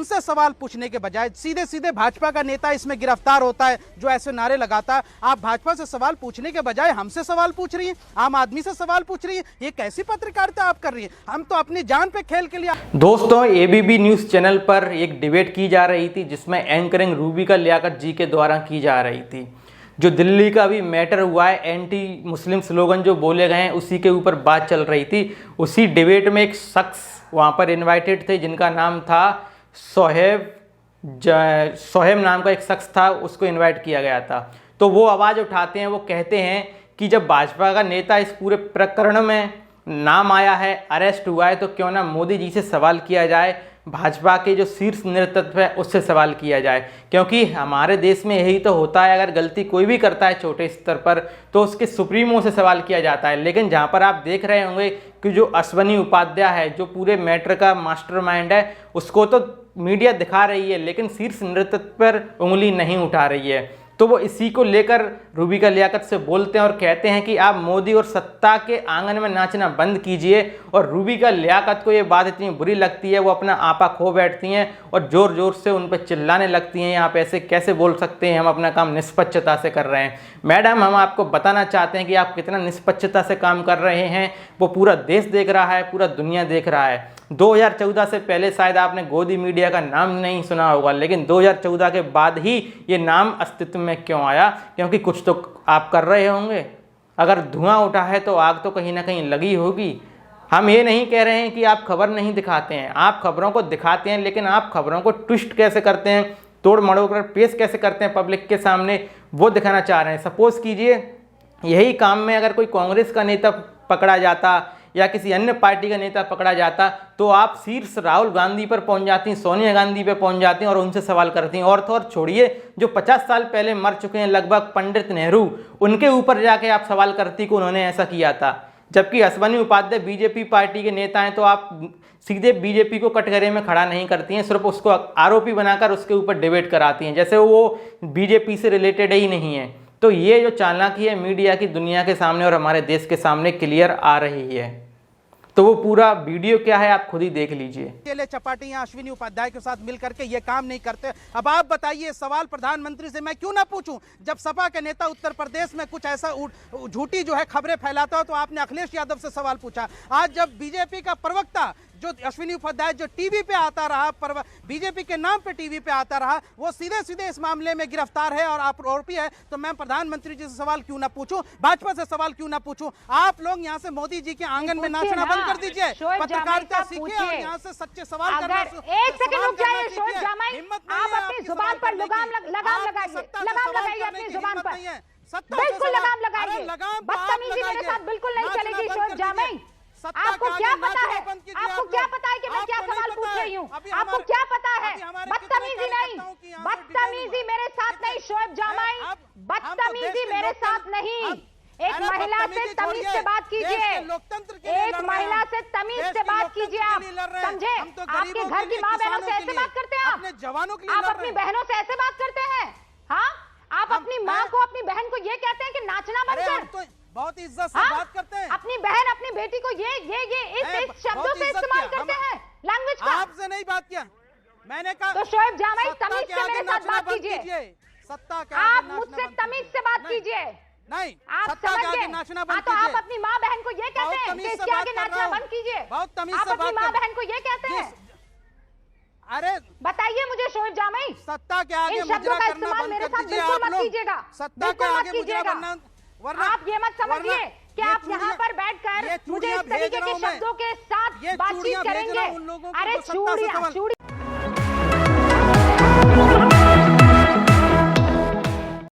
हमसे सवाल पूछने के बजाय सीधे सीधे भाजपा का नेता इसमें गिरफ्तार होता है जो ऐसे नारे लगाता है। आप भाजपा से सवाल पूछने के बजाय हमसे सवाल पूछ रही हैं, आम आदमी से सवाल पूछ रही है। ये कैसी पत्रकारिता आप कर रही हैं? हम तो अपनी जान पे खेल के लिए। दोस्तों, एबीपी न्यूज़ चैनल पर एक डिबेट की जा रही थी जिसमें एंकरिंग रूबिका लियाकत जी के द्वारा की जा रही थी। जो दिल्ली का भी मैटर हुआ है, एंटी मुस्लिम स्लोगन जो बोले गए हैं उसी के ऊपर बात चल रही थी। उसी डिबेट में एक शख्स वहाँ पर इनवाइटेड थे जिनका नाम था सोहेब नाम का एक शख्स था, उसको इनवाइट किया गया था। तो वो आवाज़ उठाते हैं, वो कहते हैं कि जब भाजपा का नेता इस पूरे प्रकरण में नाम आया है, अरेस्ट हुआ है, तो क्यों ना मोदी जी से सवाल किया जाए, भाजपा के जो शीर्ष नेतृत्व है उससे सवाल किया जाए। क्योंकि हमारे देश में यही तो होता है, अगर गलती कोई भी करता है छोटे स्तर पर तो उसके सुप्रीमो से सवाल किया जाता है। लेकिन जहाँ पर आप देख रहे होंगे कि जो अश्वनी उपाध्याय है, जो पूरे मैटर का मास्टरमाइंड है, उसको तो मीडिया दिखा रही है लेकिन शीर्ष नेतृत्व पर उंगली नहीं उठा रही है। तो वो इसी को लेकर रूबिका लियाकत से बोलते हैं और कहते हैं कि आप मोदी और सत्ता के आंगन में नाचना बंद कीजिए। और रूबिका लियाकत को ये बात इतनी बुरी लगती है, वो अपना आपा खो बैठती हैं और ज़ोर ज़ोर से उन पर चिल्लाने लगती हैं, आप ऐसे कैसे बोल सकते हैं, हम अपना काम निष्पक्षता से कर रहे हैं। मैडम, हम आपको बताना चाहते हैं कि आप कितना निष्पक्षता से काम कर रहे हैं, वो पूरा देश देख रहा है, पूरा दुनिया देख रहा है। 2014 से पहले शायद आपने गोदी मीडिया का नाम नहीं सुना होगा, लेकिन 2014 के बाद ही ये नाम अस्तित्व में क्यों आया? क्योंकि कुछ तो आप कर रहे होंगे। अगर धुआं उठा है तो आग तो कहीं ना कहीं लगी होगी। हम ये नहीं कह रहे हैं कि आप खबर नहीं दिखाते हैं, आप खबरों को दिखाते हैं, लेकिन आप खबरों को ट्विस्ट कैसे करते हैं, तोड़ मड़ोड़ कर पेश कैसे करते हैं पब्लिक के सामने, वो दिखाना चाह रहे हैं। सपोज कीजिए यही काम में अगर कोई कांग्रेस का नेता पकड़ा जाता या किसी अन्य पार्टी का नेता पकड़ा जाता तो आप शीर्ष राहुल गांधी पर पहुंच जाती, सोनिया गांधी पर पहुंच जाती और उनसे सवाल करती। और तो और छोड़िए, जो 50 साल पहले मर चुके हैं लगभग पंडित नेहरू, उनके ऊपर जाके आप सवाल करती कि उन्होंने ऐसा किया था। जबकि अश्वनी उपाध्याय बीजेपी पार्टी के नेता हैं तो आप सीधे बीजेपी को कटघरे में खड़ा नहीं करती हैं, सिर्फ उसको आरोपी बनाकर उसके ऊपर डिबेट कराती हैं जैसे वो बीजेपी से रिलेटेड ही नहीं है। तो ये जो चालाकी है मीडिया की दुनिया के सामने और हमारे देश के सामने क्लियर आ रही है। तो वो पूरा वीडियो क्या है आप खुद ही देख लीजिए। अकेले चपाटी या अश्विनी उपाध्याय के साथ मिलकर के ये काम नहीं करते। अब आप बताइए, सवाल प्रधानमंत्री से मैं क्यों ना पूछूं? जब सपा के नेता उत्तर प्रदेश में कुछ ऐसा झूठी जो है खबरें फैलाता हो तो आपने अखिलेश यादव से सवाल पूछा। आज जब बीजेपी का प्रवक्ता जो अश्विनी उपाध्याय जो टीवी पे आता रहा, बीजेपी के नाम पे टीवी पे आता रहा, वो सीधे सीधे इस मामले में गिरफ्तार है और आरोपी है। तो मैं प्रधानमंत्री जी से सवाल क्यों ना पूछूं, भाजपा से सवाल क्यों ना पूछूं? आप लोग यहाँ से मोदी जी के आंगन में नाचना बंद कर दीजिए, पत्रकारिता सीखिए और यहाँ से सच्चे सवाल करना। एक सेकंड रुक जाइए शोएब जामाई, आप अपनी जुबान पर लगाम लगाइए, अपनी जुबान पर बिल्कुल लगाम लगाइए। बदतमीजी मेरे साथ बिल्कुल नहीं चलेगी शोएब जामाई। आपको क्या पता है, आपको क्या पता है कि मैं क्या सवाल पूछ रही हूँ? आपको क्या पता है? बदतमीजी नहीं, बदतमीजी मेरे साथ नहीं शोएब जामाई, बदतमीजी मेरे साथ नहीं। एक महिला से तमीज से बात कीजिए, एक महिला से तमीज से बात कीजिए। आप समझे? आपके घर की माँ बहनों से ऐसे बात करते हैं आप अपनी बहनों से ऐसे बात करते हैं? हाँ, आप अपनी माँ को, अपनी बहन को ये कहते हैं कि नाचना बंद कर। बहुत इज्जत से बात करते हैं। अपनी बहन, अपनी बेटी को ये इस शब्दों से इस्तेमाल करते हैं, लैंग्वेज का। आपसे नहीं बात किया मैंने कहा। तो शोएब जामाई तमीज से मेरे साथ बात कीजिए। सत्ता के आप मुझसे तमीज से बात कीजिए। नहीं, आप समझ गए? तो आप अपनी माँ बहन को ये कहते हैं कि इसके आगे नाचना बंद कीजिए। बहुत तमीज आप से अपनी माँ बहन को ये कहते हैं? अरे बताइए मुझे शोएब जामाई, सत्ता के आगे इन शब्दों का इस्तेमाल मेरे साथ बिल्कुल मत कीजिएगा, बिल्कुल मत कीजिएगा। आप ये मत समझिए कि आप यहाँ पर बैठकर मुझे इस तरीके के शब्दों के साथ बातचीत करेंगे। अरे चूड़ियां